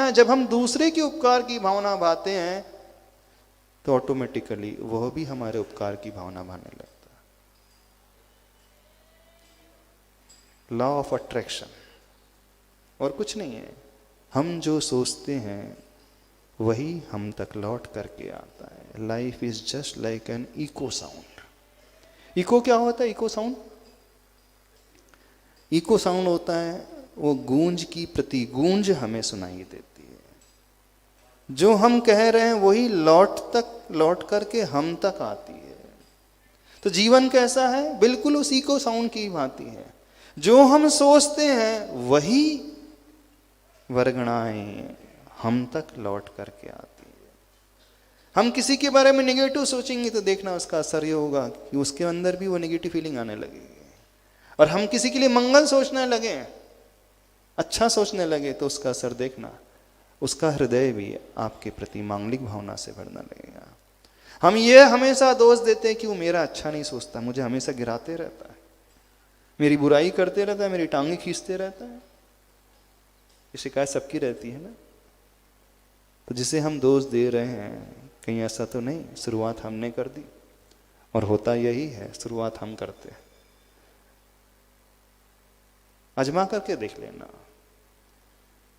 है जब हम दूसरे के उपकार की भावना भाते हैं तो ऑटोमेटिकली वह भी हमारे उपकार की भावना भाने लगता है। लॉ ऑफ अट्रैक्शन और कुछ नहीं है। हम जो सोचते हैं वही हम तक लौट करके आता है। Life is just like an echo sound. Echo क्या होता है? इको साउंड, इको साउंड होता है वो गूंज की प्रतिगूंज हमें सुनाई देती है। जो हम कह रहे हैं वही लौट करके हम तक आती है। तो जीवन कैसा है? बिल्कुल उस इको साउंड की भांति है। जो हम सोचते हैं वही वर्गणाएं हम तक लौट करके आती है। हम किसी के बारे में नेगेटिव सोचेंगे तो देखना उसका असर ये होगा कि उसके अंदर भी वो नेगेटिव फीलिंग आने लगेगी। और हम किसी के लिए मंगल सोचने लगे, अच्छा सोचने लगे, तो उसका असर देखना उसका हृदय भी आपके प्रति मांगलिक भावना से भरने लगेगा। हम ये हमेशा दोष देते हैं कि वो मेरा अच्छा नहीं सोचता, मुझे हमेशा गिराते रहता है, मेरी बुराई करते रहता है, मेरी टांगे खींचते रहता है। ये शिकायत सबकी रहती है ना। तो जिसे हम दोष दे रहे हैं कहीं ऐसा तो नहीं शुरुआत हमने कर दी? और होता यही है, शुरुआत हम करते हैं। आजमा करके देख लेना।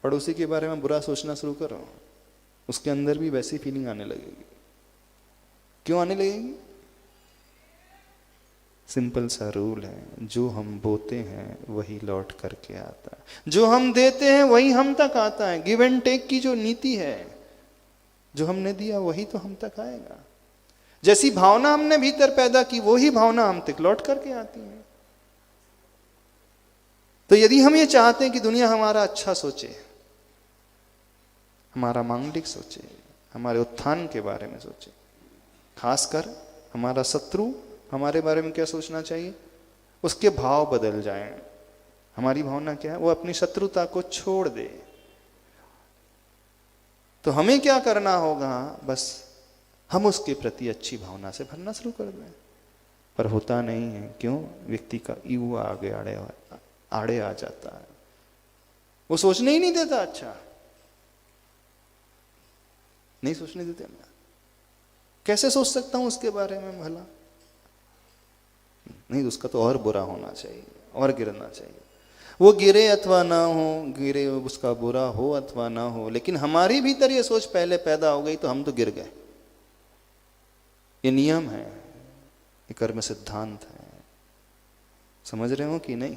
पड़ोसी के बारे में बुरा सोचना शुरू करो, उसके अंदर भी वैसी फीलिंग आने लगेगी। क्यों आने लगेगी? सिंपल सा रूल है, जो हम बोते हैं वही लौट करके आता है, जो हम देते हैं वही हम तक आता है। गिव एंड टेक की जो नीति है, जो हमने दिया वही तो हम तक आएगा। जैसी भावना हमने भीतर पैदा की वही भावना हम तक लौट करके आती है। तो यदि हम ये चाहते हैं कि दुनिया हमारा अच्छा सोचे, हमारा मांगलिक सोचे, हमारे उत्थान के बारे में सोचे, खासकर हमारा शत्रु हमारे बारे में क्या सोचना चाहिए, उसके भाव बदल जाएं। हमारी भावना क्या है? वो अपनी शत्रुता को छोड़ दे। तो हमें क्या करना होगा? बस हम उसके प्रति अच्छी भावना से भरना शुरू कर दें। पर होता नहीं है। क्यों? व्यक्ति का ईगो आगे आड़े आ जाता है, वो सोचने ही नहीं देता। अच्छा नहीं सोचने देते मैं कैसे सोच सकता हूं उसके बारे में भला? नहीं, उसका तो और बुरा होना चाहिए, और गिरना चाहिए। वो गिरे अथवा ना हो, गिरे उसका बुरा हो अथवा ना हो, लेकिन हमारी भीतर ये सोच पहले पैदा हो गई तो हम तो गिर गए। ये नियम है, ये कर्म सिद्धांत है। समझ रहे हो कि नहीं?